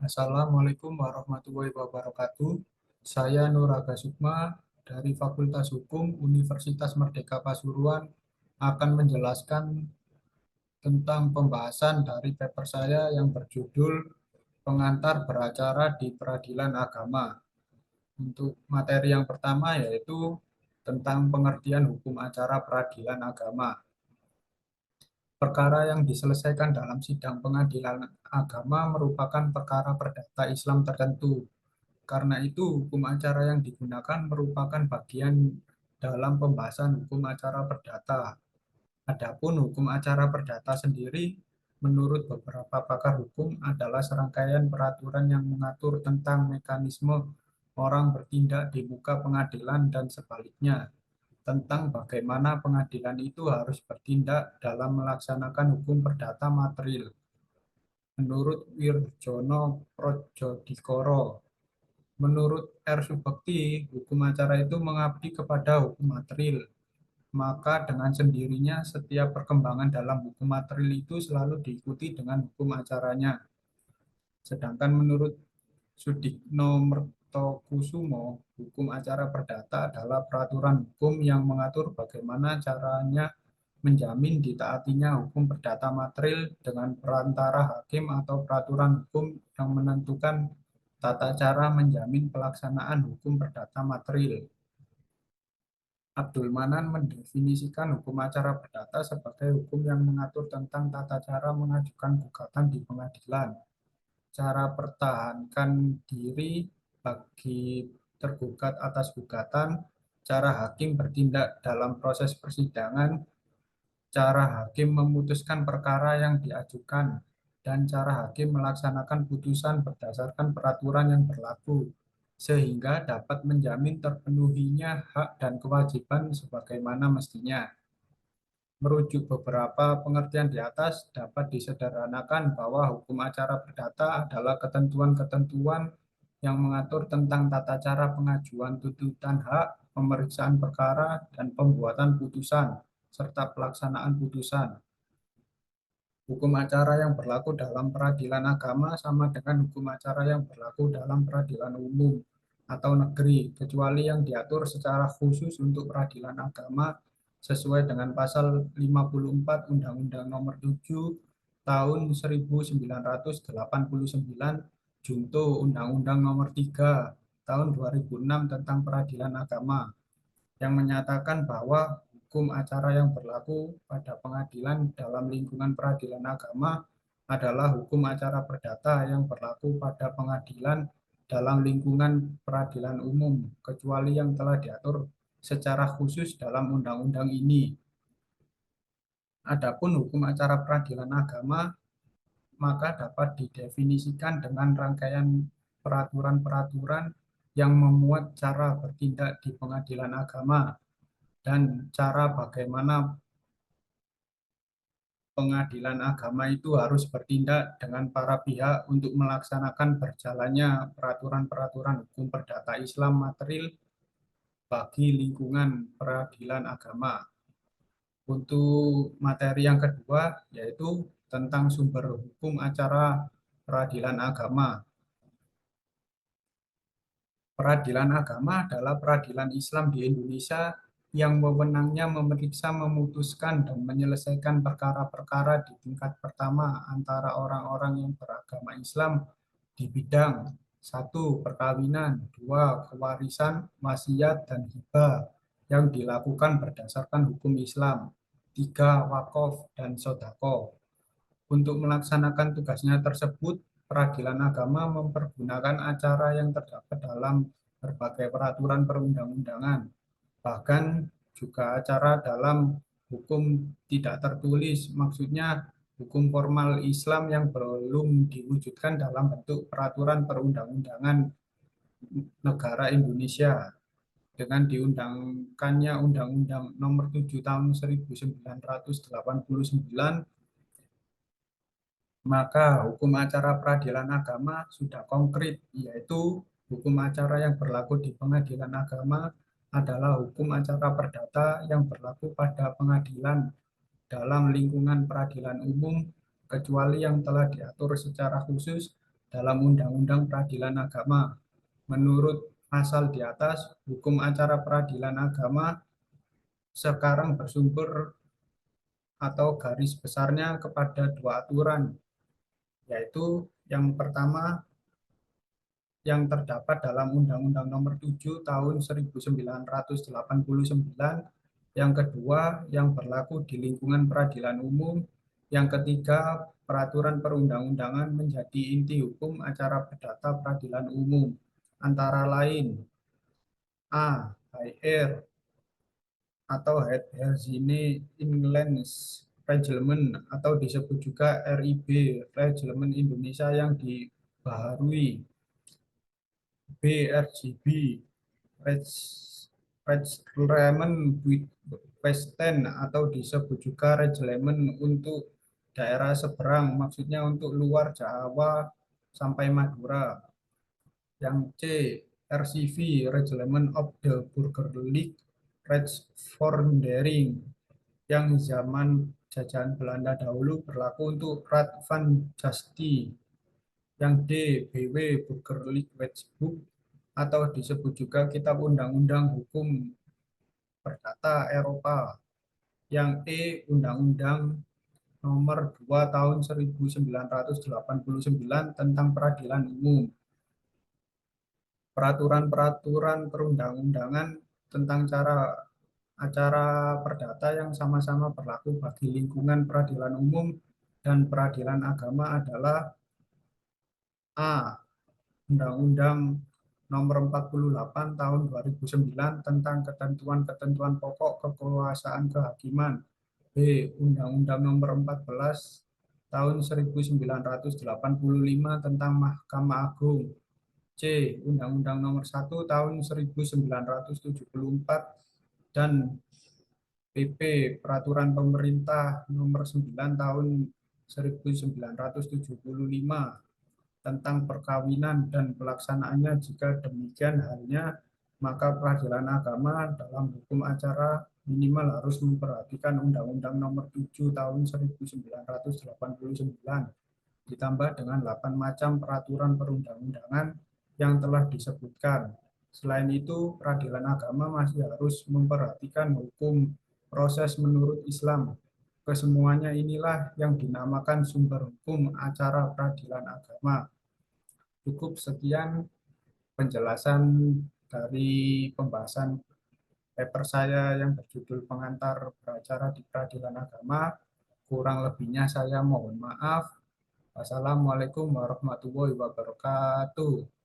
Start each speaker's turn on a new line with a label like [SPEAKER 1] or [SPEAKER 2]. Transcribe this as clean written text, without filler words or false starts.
[SPEAKER 1] Assalamualaikum warahmatullahi wabarakatuh. Saya Nur Aga Sukma dari Fakultas Hukum Universitas Merdeka Pasuruan akan menjelaskan tentang pembahasan dari paper saya yang berjudul Pengantar Beracara di Peradilan Agama. Untuk materi yang pertama yaitu tentang pengertian hukum acara peradilan agama. Perkara yang diselesaikan dalam sidang pengadilan agama merupakan perkara perdata Islam tertentu. Karena itu, hukum acara yang digunakan merupakan bagian dalam pembahasan hukum acara perdata. Adapun hukum acara perdata sendiri, menurut beberapa pakar hukum, adalah serangkaian peraturan yang mengatur tentang mekanisme orang bertindak di muka pengadilan dan sebaliknya, tentang bagaimana pengadilan itu harus bertindak dalam melaksanakan hukum perdata material. Menurut Wirjono Projodikoro, menurut R. Subekti, hukum acara itu mengabdi kepada hukum material. Maka dengan sendirinya setiap perkembangan dalam hukum material itu selalu diikuti dengan hukum acaranya. Sedangkan menurut Sudikno Mertokusumo, hukum acara perdata adalah peraturan hukum yang mengatur bagaimana caranya menjamin ditaatinya hukum perdata material dengan perantara hakim atau peraturan hukum yang menentukan tata cara menjamin pelaksanaan hukum perdata material. Abdul Manan mendefinisikan hukum acara perdata sebagai hukum yang mengatur tentang tata cara mengajukan gugatan di pengadilan, cara pertahankan diri bagi tergugat atas gugatan, cara hakim bertindak dalam proses persidangan, cara hakim memutuskan perkara yang diajukan, dan cara hakim melaksanakan putusan berdasarkan peraturan yang berlaku, sehingga dapat menjamin terpenuhinya hak dan kewajiban sebagaimana mestinya. Merujuk beberapa pengertian di atas, dapat disederhanakan bahwa hukum acara perdata adalah ketentuan-ketentuan yang mengatur tentang tata cara pengajuan tuntutan hak, pemeriksaan perkara, dan pembuatan putusan, serta pelaksanaan putusan. Hukum acara yang berlaku dalam peradilan agama sama dengan hukum acara yang berlaku dalam peradilan umum atau negeri, kecuali yang diatur secara khusus untuk peradilan agama sesuai dengan pasal 54 Undang-Undang Nomor 7 Tahun 1989 Junto Undang-Undang Nomor 3 Tahun 2006 tentang Peradilan Agama yang menyatakan bahwa hukum acara yang berlaku pada pengadilan dalam lingkungan peradilan agama adalah hukum acara perdata yang berlaku pada pengadilan dalam lingkungan peradilan umum, kecuali yang telah diatur secara khusus dalam undang-undang ini. Adapun hukum acara peradilan agama maka dapat didefinisikan dengan rangkaian peraturan-peraturan yang memuat cara bertindak di pengadilan agama dan cara bagaimana pengadilan agama itu harus bertindak dengan para pihak untuk melaksanakan berjalannya peraturan-peraturan hukum perdata Islam material bagi lingkungan peradilan agama. Untuk materi yang kedua yaitu tentang sumber hukum acara peradilan agama. Peradilan agama adalah peradilan Islam di Indonesia yang wewenangnya memeriksa, memutuskan, dan menyelesaikan perkara-perkara di tingkat pertama antara orang-orang yang beragama Islam di bidang satu perkawinan, dua kewarisan, wasiat, dan hibah yang dilakukan berdasarkan hukum Islam, tiga wakaf, dan sodako. Untuk melaksanakan tugasnya tersebut, peradilan agama mempergunakan acara yang terdapat dalam berbagai peraturan perundang-undangan, bahkan juga acara dalam hukum tidak tertulis, maksudnya hukum formal Islam yang belum diwujudkan dalam bentuk peraturan perundang-undangan negara Indonesia dengan diundangkannya Undang-Undang Nomor 7 Tahun 1989, maka hukum acara peradilan agama sudah konkret, yaitu hukum acara yang berlaku di pengadilan agama adalah hukum acara perdata yang berlaku pada pengadilan dalam lingkungan peradilan umum, kecuali yang telah diatur secara khusus dalam Undang-Undang Peradilan Agama. Menurut pasal di atas, hukum acara peradilan agama sekarang bersumber atau garis besarnya kepada dua aturan, yaitu yang pertama yang terdapat dalam Undang-Undang Nomor 7 Tahun 1989, yang kedua yang berlaku di lingkungan peradilan umum, yang ketiga peraturan perundang-undangan menjadi inti hukum acara perdata peradilan umum, antara lain A. HR atau Herzine Inland's Reglement atau disebut juga RIB, Reglement Indonesia yang dibaharui, B. RGB, Reglement Western atau disebut juga Reglement untuk daerah seberang, maksudnya untuk luar Jawa sampai Madura. Yang C. RCV, Reglement of the Burgerlijk Rechtsverordening, yang zaman jajahan Belanda dahulu berlaku untuk Raad van Justitie. Yang D. BW, Burgerlijk Wetboek atau disebut juga Kitab Undang-Undang Hukum Perdata Eropa. Yang E. Undang-Undang Nomor 2 Tahun 1989 tentang Peradilan Umum. Peraturan-peraturan perundang-undangan tentang acara perdata yang sama-sama berlaku bagi lingkungan peradilan umum dan peradilan agama adalah A. Undang-Undang Nomor 48 Tahun 2009 tentang ketentuan-ketentuan pokok kekuasaan kehakiman. B. Undang-Undang Nomor 14 Tahun 1985 tentang Mahkamah Agung. C. Undang-Undang Nomor 1 Tahun 1974 dan PP Peraturan Pemerintah Nomor 9 Tahun 1975 tentang perkawinan dan pelaksanaannya. Jika demikian halnya, maka peradilan agama dalam hukum acara minimal harus memperhatikan Undang-Undang Nomor 7 Tahun 1989 ditambah dengan 8 macam peraturan perundang-undangan yang telah disebutkan. Selain itu, peradilan agama masih harus memperhatikan hukum proses menurut Islam. Kesemuanya inilah yang dinamakan sumber hukum acara peradilan agama. Cukup sekian penjelasan dari pembahasan paper saya yang berjudul Pengantar Beracara di Peradilan Agama. Kurang lebihnya saya mohon maaf. Wassalamualaikum warahmatullahi wabarakatuh.